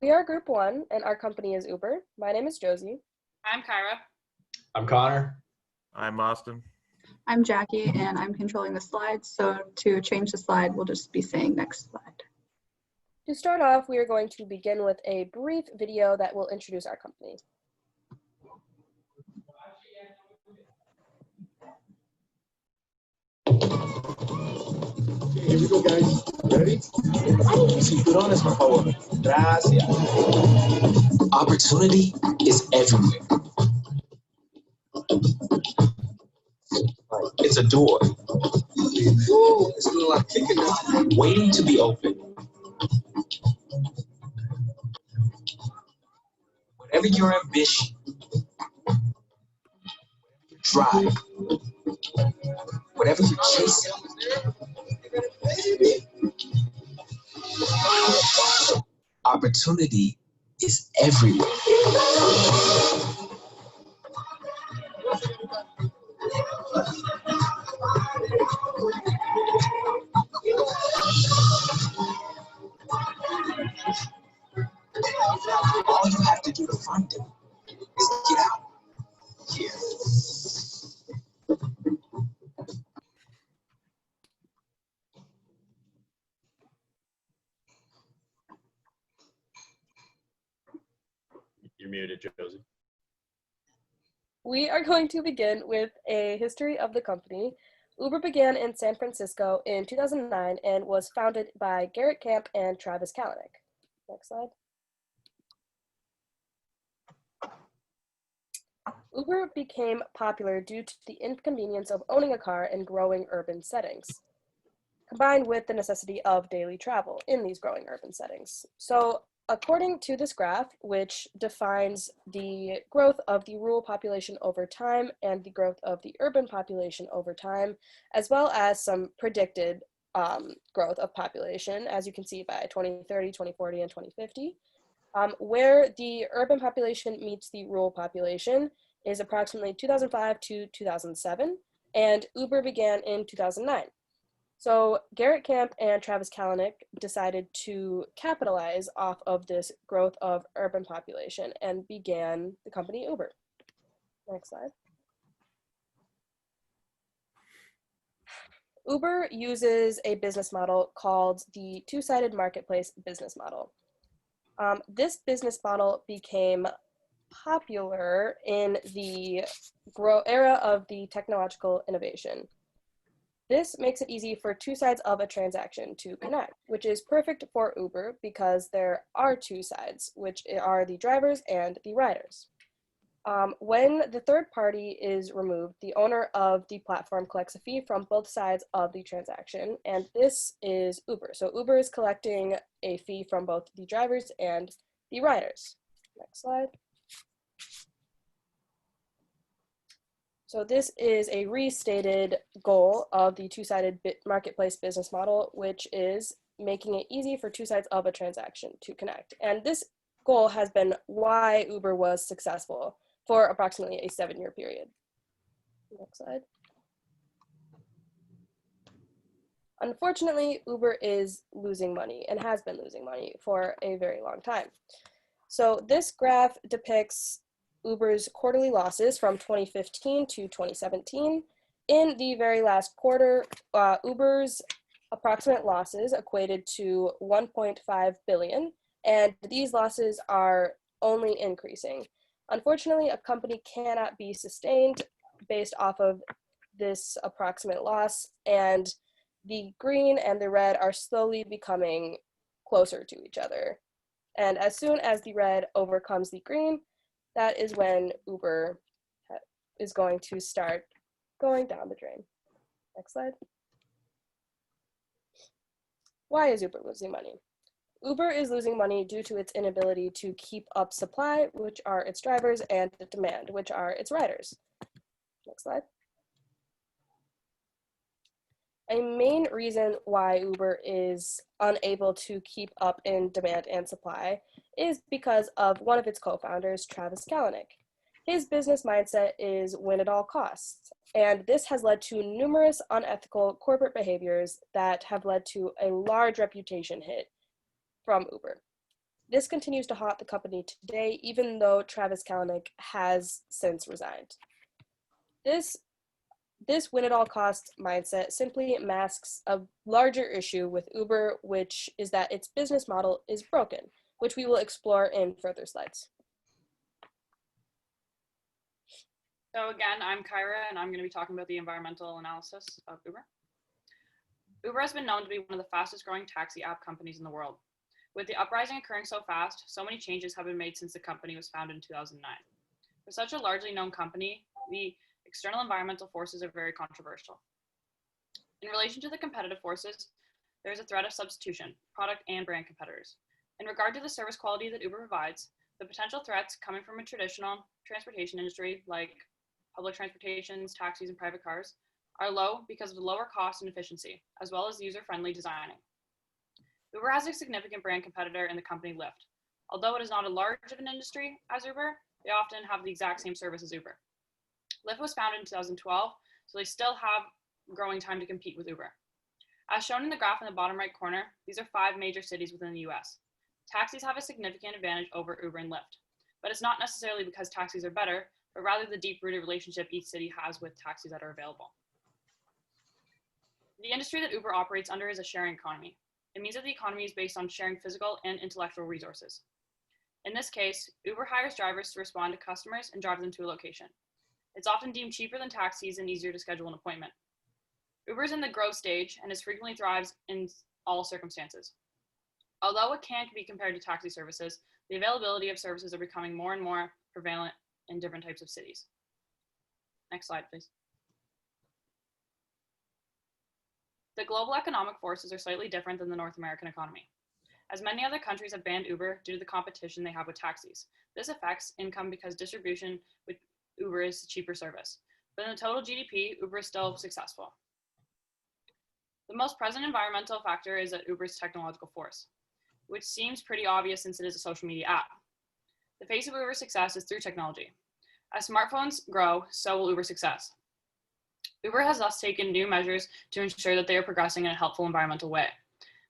We are Group 1, and our company is Uber. My name is Josie. I'm Kyra. I'm Connor. I'm Austin. I'm Jackie, and I'm controlling the slides. So to change the slide, we'll just be saying next slide. To start off, we are going to begin with a brief video that will introduce our company. Here we go, guys. Ready? Cinturones, por favor. Gracias. Opportunity is everywhere. It's a door. Ooh, it's a lot of kicking now. Waiting to be opened. Whatever your ambition, drive, whatever you're chasing, opportunity is everywhere. All you have to do to find it is get out here. You're muted, Josie. We are going to begin with a history of the company. Uber began in San Francisco in 2009 and was founded by Garrett Camp and Travis Kalanick. Next slide. Uber became popular due to the inconvenience of owning a car in growing urban settings, combined with the necessity of daily travel in these growing urban settings. So according to this graph, which defines the growth of the rural population over time and the growth of the urban population over time, as well as some predicted growth of population, as you can see by 2030, 2040, and 2050, where the urban population meets the rural population is approximately 2005 to 2007, and Uber began in 2009. So Garrett Camp and Travis Kalanick decided to capitalize off of this growth of urban population and began the company Uber. Next slide. Uber uses a business model called the two-sided marketplace business model. This business model became popular in the era of the technological innovation. This makes it easy for two sides of a transaction to connect, which is perfect for Uber because there are two sides, which are the drivers and the riders. When the third party is removed, the owner of the platform collects a fee from both sides of the transaction, and this is Uber. So Uber is collecting a fee from both the drivers and the riders. Next slide. So this is a restated goal of the two-sided marketplace business model, which is making it easy for two sides of a transaction to connect. And this goal has been why Uber was successful for approximately a 7-year period. Next slide. Unfortunately, Uber is losing money and has been losing money for a very long time. So this graph depicts Uber's quarterly losses from 2015 to 2017. In the very last quarter, Uber's approximate losses equated to 1.5 billion, and these losses are only increasing. Unfortunately, a company cannot be sustained based off of this approximate loss, and the green and the red are slowly becoming closer to each other. And as soon as the red overcomes the green, that is when Uber is going to start going down the drain. Next slide. Why is Uber losing money? Uber is losing money due to its inability to keep up supply, which are its drivers, and demand, which are its riders. Next slide. A main reason why Uber is unable to keep up in demand and supply is because of one of its co-founders, Travis Kalanick. His business mindset is win at all costs, and this has led to numerous unethical corporate behaviors that have led to a large reputation hit from Uber. This continues to haunt the company today, even though Travis Kalanick has since resigned. This win at all costs mindset simply masks a larger issue with Uber, which is that its business model is broken, which we will explore in further slides. So again, I'm Kyra, and I'm going to be talking about the environmental analysis of Uber. Uber has been known to be one of the fastest growing taxi app companies in the world. With the uprising occurring so fast, so many changes have been made since the company was founded in 2009. For such a largely known company, the external environmental forces are very controversial. In relation to the competitive forces, there is a threat of substitution, product and brand competitors. In regard to the service quality that Uber provides, the potential threats coming from a traditional transportation industry like public transportations, taxis, and private cars are low because of the lower cost and efficiency, as well as user-friendly designing. Uber has a significant brand competitor in the company Lyft. Although it is not as large of an industry as Uber, they often have the exact same service as Uber. Lyft was founded in 2012, so they still have growing time to compete with Uber. As shown in the graph in the bottom right corner, these are 5 major cities within the US. Taxis have a significant advantage over Uber and Lyft, but it's not necessarily because taxis are better, but rather the deep-rooted relationship each city has with taxis that are available. The industry that Uber operates under is a sharing economy. It means that the economy is based on sharing physical and intellectual resources. In this case, Uber hires drivers to respond to customers and drive them to a location. It's often deemed cheaper than taxis and easier to schedule an appointment. Uber is in the growth stage and frequently thrives in all circumstances. Although it can't be compared to taxi services, the availability of services are becoming more and more prevalent in different types of cities. Next slide, please. The global economic forces are slightly different than the North American economy. As many other countries have banned Uber due to the competition they have with taxis. This affects income because distribution with Uber is a cheaper service. But in the total GDP, Uber is still successful. The most present environmental factor is that Uber's technological force, which seems pretty obvious since it is a social media app. The face of Uber's success is through technology. As smartphones grow, so will Uber's success. Uber has thus taken new measures to ensure that they are progressing in a helpful environmental way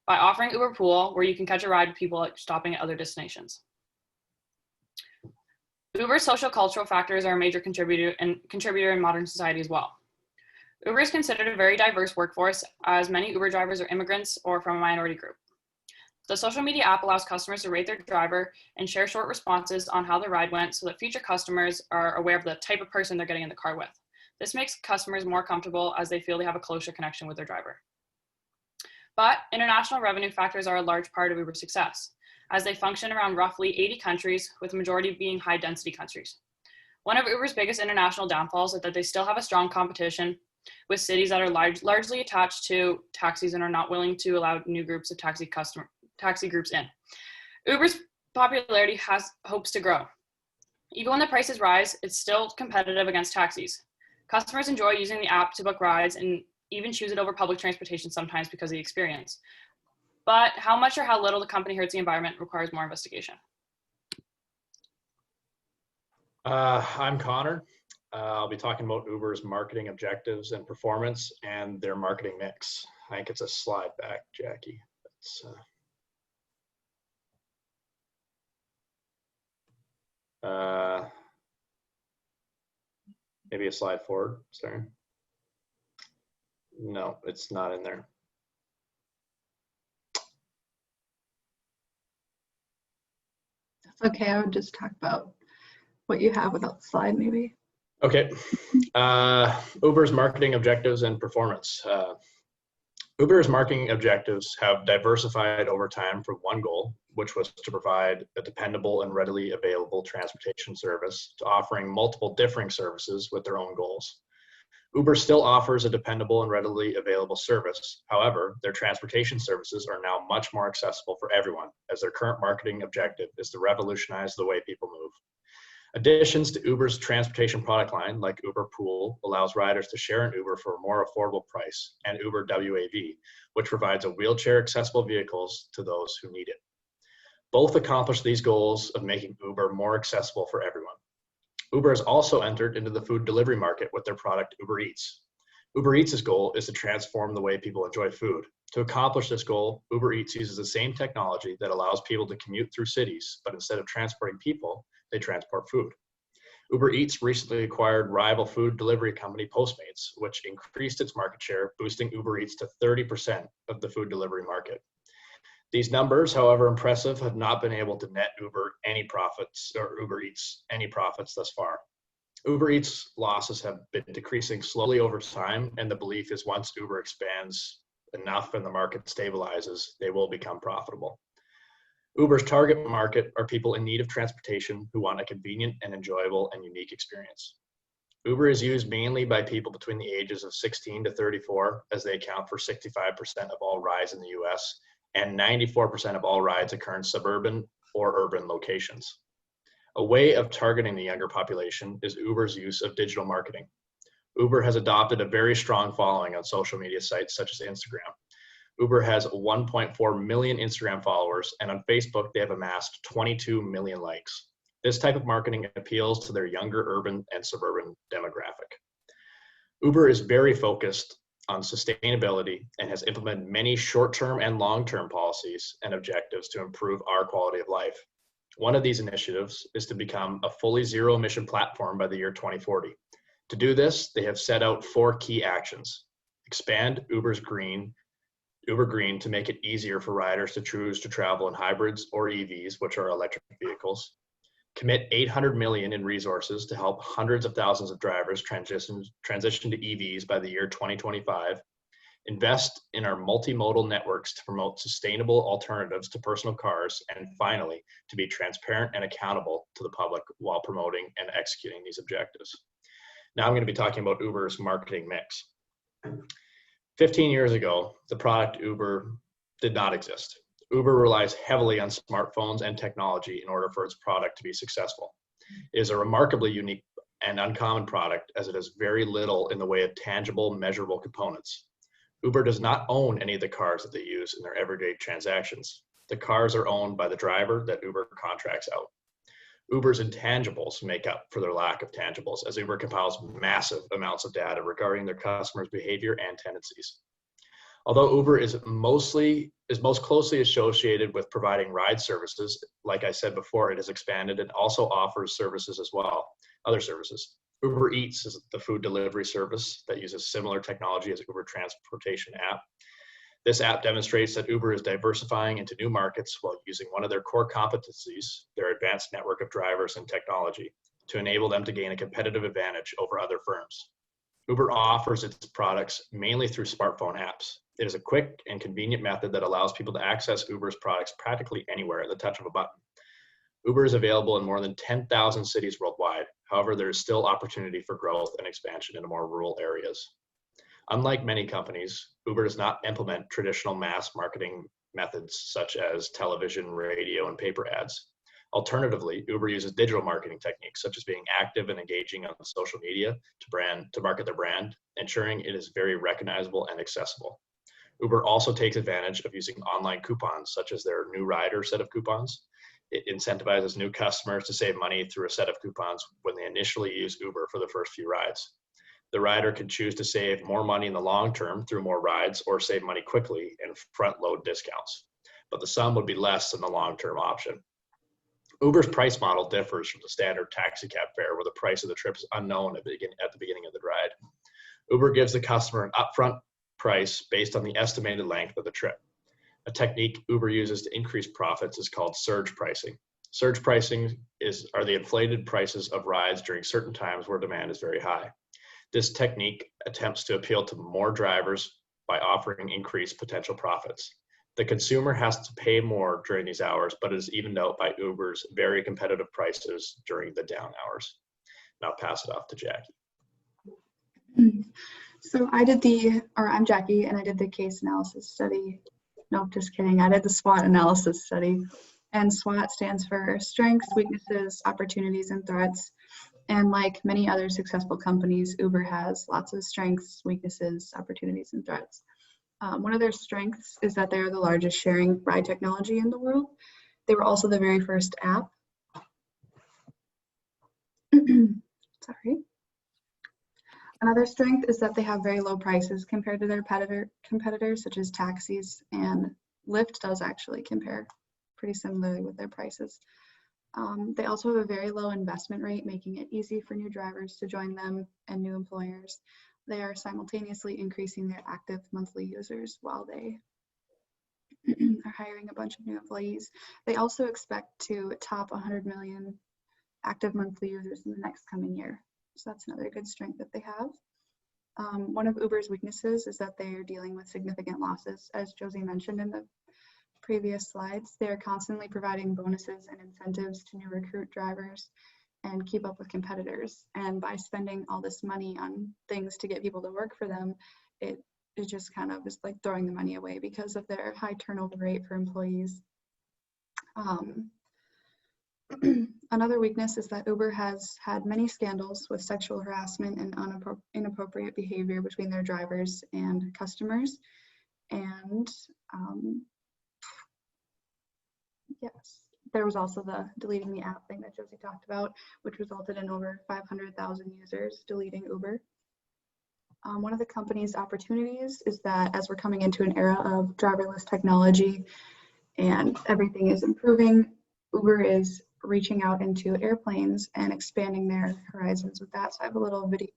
by offering Uber Pool, where you can catch a ride with people stopping at other destinations. Uber's social cultural factors are a major contributor in modern society as well. Uber is considered a very diverse workforce, as many Uber drivers are immigrants or from a minority group. The social media app allows customers to rate their driver and share short responses on how the ride went so that future customers are aware of the type of person they're getting in the car with. This makes customers more comfortable as they feel they have a closer connection with their driver. But international revenue factors are a large part of Uber's success, as they function around roughly 80 countries, with the majority being high-density countries. One of Uber's biggest international downfalls is that they still have a strong competition with cities that are largely attached to taxis and are not willing to allow new groups of taxi groups in. Uber's popularity hopes to grow. Even when the prices rise, it's still competitive against taxis. Customers enjoy using the app to book rides and even choose it over public transportation sometimes because of the experience. But how much or how little the company hurts the environment requires more investigation. I'm Connor. I'll be talking about Uber's marketing objectives and performance and their marketing mix. I think it's a slide back, Jackie. Maybe a slide forward, sorry. No, it's not in there. That's okay. I would just talk about what you have without the slide, maybe. Okay. Uber's marketing objectives and performance. Uber's marketing objectives have diversified over time from one goal, which was to provide a dependable and readily available transportation service, to offering multiple differing services with their own goals. Uber still offers a dependable and readily available service. However, their transportation services are now much more accessible for everyone, as their current marketing objective is to revolutionize the way people move. Additions to Uber's transportation product line, like Uber Pool, allows riders to share an Uber for a more affordable price, and Uber WAV, which provides a wheelchair-accessible vehicles to those who need it. Both accomplish these goals of making Uber more accessible for everyone. Uber has also entered into the food delivery market with their product Uber Eats, Uber Eats' goal is to transform the way people enjoy food. To accomplish this goal, Uber Eats uses the same technology that allows people to commute through cities, but instead of transporting people, they transport food. Uber Eats recently acquired rival food delivery company Postmates, which increased its market share, boosting Uber Eats to 30% of the food delivery market. These numbers, however impressive, have not been able to net Uber Eats any profits thus far. Uber Eats losses have been decreasing slowly over time, and the belief is once Uber expands enough and the market stabilizes, they will become profitable. Uber's target market are people in need of transportation who want a convenient and enjoyable and unique experience. Uber is used mainly by people between the ages of 16 to 34, as they account for 65% of all rides in the US, and 94% of all rides occur in suburban or urban locations. A way of targeting the younger population is Uber's use of digital marketing. Uber has adopted a very strong following on social media sites such as Instagram. Uber has 1.4 million Instagram followers, and on Facebook, they have amassed 22 million likes. This type of marketing appeals to their younger urban and suburban demographic. Uber is very focused on sustainability and has implemented many short-term and long-term policies and objectives to improve our quality of life. One of these initiatives is to become a fully zero-emission platform by the year 2040. To do this, they have set out 4 key actions. Expand Uber Green to make it easier for riders to choose to travel in hybrids or EVs, which are electric vehicles. Commit $800 million in resources to help hundreds of thousands of drivers transition to EVs by the year 2025. Invest in our multimodal networks to promote sustainable alternatives to personal cars. And finally, to be transparent and accountable to the public while promoting and executing these objectives. Now I'm going to be talking about Uber's marketing mix. 15 years ago, the product Uber did not exist. Uber relies heavily on smartphones and technology in order for its product to be successful. It is a remarkably unique and uncommon product, as it has very little in the way of tangible, measurable components. Uber does not own any of the cars that they use in their everyday transactions. The cars are owned by the driver that Uber contracts out. Uber's intangibles make up for their lack of tangibles, as Uber compiles massive amounts of data regarding their customers' behavior and tendencies. Although Uber is most closely associated with providing ride services, like I said before, it has expanded and also offers services as well, other services. Uber Eats is the food delivery service that uses similar technology as Uber Transportation app. This app demonstrates that Uber is diversifying into new markets while using one of their core competencies, their advanced network of drivers and technology, to enable them to gain a competitive advantage over other firms. Uber offers its products mainly through smartphone apps. It is a quick and convenient method that allows people to access Uber's products practically anywhere at the touch of a button. Uber is available in more than 10,000 cities worldwide. However, there is still opportunity for growth and expansion into more rural areas. Unlike many companies, Uber does not implement traditional mass marketing methods such as television, radio, and paper ads. Alternatively, Uber uses digital marketing techniques such as being active and engaging on social media to market their brand, ensuring it is very recognizable and accessible. Uber also takes advantage of using online coupons, such as their new rider set of coupons. It incentivizes new customers to save money through a set of coupons when they initially use Uber for the first few rides. The rider can choose to save more money in the long term through more rides or save money quickly and front load discounts, but the sum would be less than the long-term option. Uber's price model differs from the standard taxi cab fare, where the price of the trip is unknown at the beginning of the ride. Uber gives the customer an upfront price based on the estimated length of the trip. A technique Uber uses to increase profits is called surge pricing. Surge pricing are the inflated prices of rides during certain times where demand is very high. This technique attempts to appeal to more drivers by offering increased potential profits. The consumer has to pay more during these hours, but it is evened out by Uber's very competitive prices during the down hours. Now I'll pass it off to Jackie. So I'm Jackie, and I did the case analysis study. Nope, just kidding. I did the SWOT analysis study. And SWOT stands for strengths, weaknesses, opportunities, and threats. And like many other successful companies, Uber has lots of strengths, weaknesses, opportunities, and threats. One of their strengths is that they're the largest sharing ride technology in the world. They were also the very first app. Sorry. Another strength is that they have very low prices compared to their competitors, such as taxis, and Lyft does actually compare pretty similarly with their prices. They also have a very low investment rate, making it easy for new drivers to join them and new employers. They are simultaneously increasing their active monthly users while they are hiring a bunch of new employees. They also expect to top 100 million active monthly users in the next coming year. So that's another good strength that they have. One of Uber's weaknesses is that they are dealing with significant losses. As Josie mentioned in the previous slides, they are constantly providing bonuses and incentives to new recruit drivers and keep up with competitors. And by spending all this money on things to get people to work for them, it just kind of is like throwing the money away because of their high turnover rate for employees. Another weakness is that Uber has had many scandals with sexual harassment and inappropriate behavior between their drivers and customers. And yes, there was also the deleting the app thing that Josie talked about, which resulted in over 500,000 users deleting Uber. One of the company's opportunities is that as we're coming into an era of driverless technology and everything is improving, Uber is reaching out into airplanes and expanding their horizons with that. So I have a little video.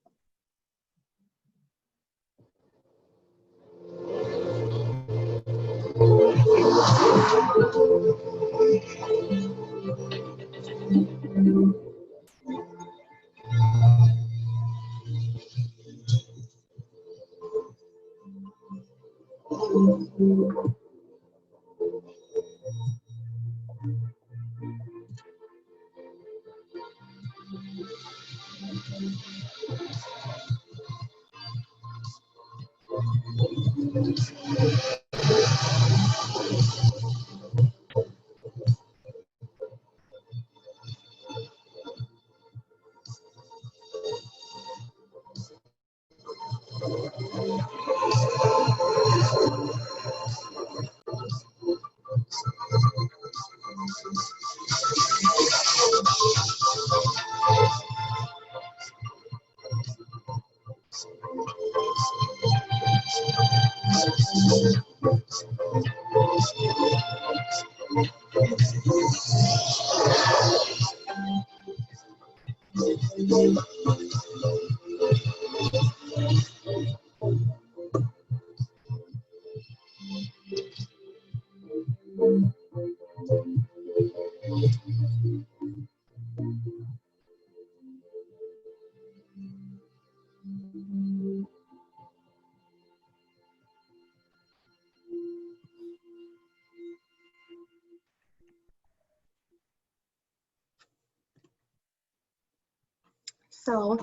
So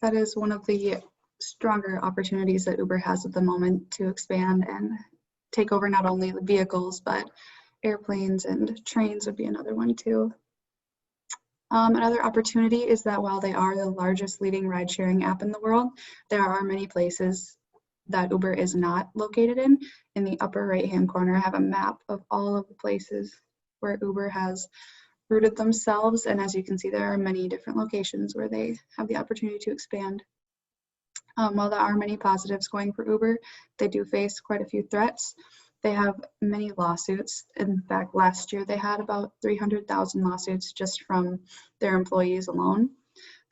that is one of the stronger opportunities that Uber has at the moment to expand and take over not only the vehicles, but airplanes and trains would be another one too. Another opportunity is that while they are the largest leading ride-sharing app in the world, there are many places that Uber is not located in. In the upper right-hand corner, I have a map of all of the places where Uber has rooted themselves. And as you can see, there are many different locations where they have the opportunity to expand. While there are many positives going for Uber, they do face quite a few threats. They have many lawsuits. In fact, last year they had about 300,000 lawsuits just from their employees alone.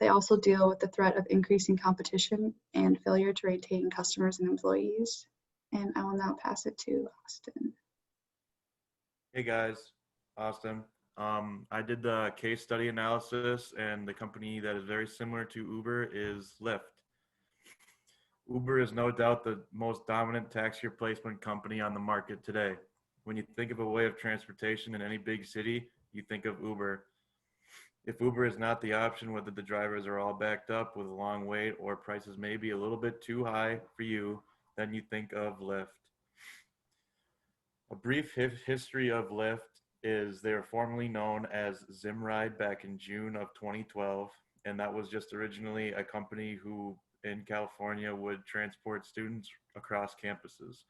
They also deal with the threat of increasing competition and failure to retain customers and employees. And I will now pass it to Austin. Hey guys, Austin. I did the case study analysis, and the company that is very similar to Uber is Lyft. Uber is no doubt the most dominant taxi replacement company on the market today. When you think of a way of transportation in any big city, you think of Uber. If Uber is not the option, whether the drivers are all backed up with a long wait or prices may be a little bit too high for you, then you think of Lyft. A brief history of Lyft is they were formerly known as Zimride back in June of 2012, and that was just originally a company who in California would transport students across campuses,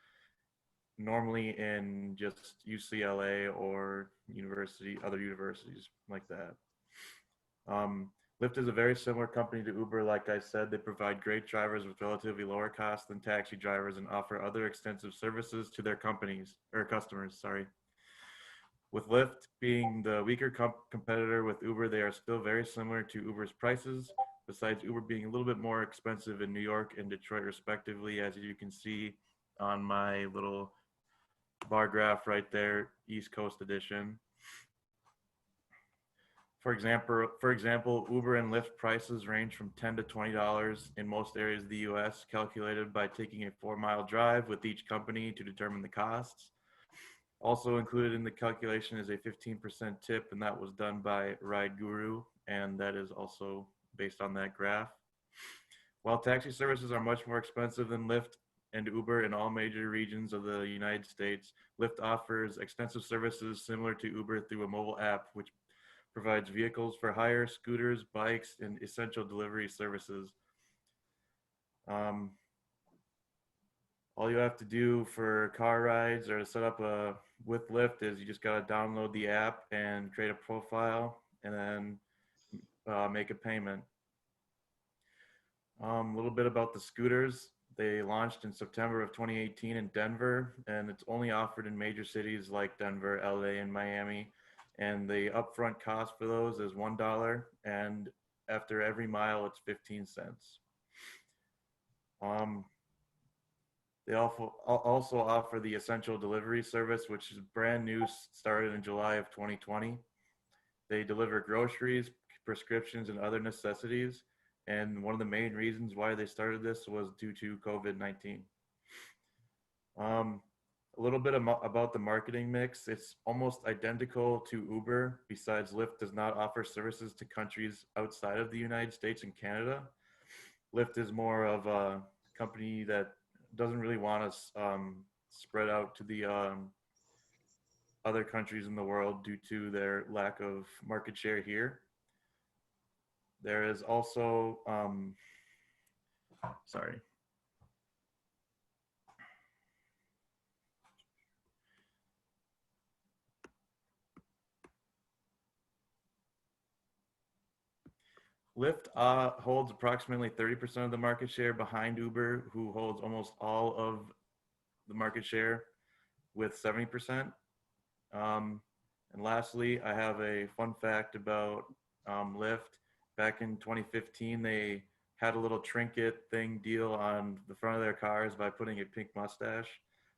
normally in just UCLA or other universities like that. Lyft is a very similar company to Uber. Like I said, they provide great drivers with relatively lower costs than taxi drivers and offer other extensive services to their customers. Sorry. With Lyft being the weaker competitor with Uber, they are still very similar to Uber's prices, besides Uber being a little bit more expensive in New York and Detroit respectively, as you can see on my little bar graph right there, East Coast edition. For example, Uber and Lyft prices range from $10 to $20 in most areas of the US, calculated by taking a 4-mile drive with each company to determine the costs. Also included in the calculation is a 15% tip, and that was done by Ride Guru, and that is also based on that graph. While taxi services are much more expensive than Lyft and Uber in all major regions of the United States, Lyft offers extensive services similar to Uber through a mobile app, which provides vehicles for hire, scooters, bikes, and essential delivery services. All you have to do for car rides or to set up with Lyft is you just got to download the app and create a profile and then make a payment. A little bit about the scooters. They launched in September of 2018 in Denver, and it's only offered in major cities like Denver, LA, and Miami. And the upfront cost for those is $1, and after every mile, it's 15 cents. They also offer the essential delivery service, which is brand new, started in July of 2020. They deliver groceries, prescriptions, and other necessities. And one of the main reasons why they started this was due to COVID-19. A little bit about the marketing mix. It's almost identical to Uber. Besides, Lyft does not offer services to countries outside of the United States and Canada. Lyft is more of a company that doesn't really want to spread out to the other countries in the world due to their lack of market share here. There is also, sorry. Lyft holds approximately 30% of the market share behind Uber, who holds almost all of the market share with 70%. And lastly, I have a fun fact about Lyft. Back in 2015, they had a little trinket thing deal on the front of their cars by putting a pink mustache.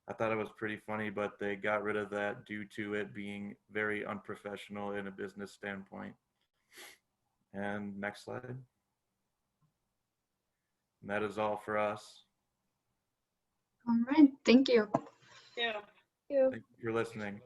I thought it was pretty funny, but they got rid of that due to it being very unprofessional in a business standpoint. And next slide. And that is all for us. All right, thank you. Yeah. You. Thank you for listening.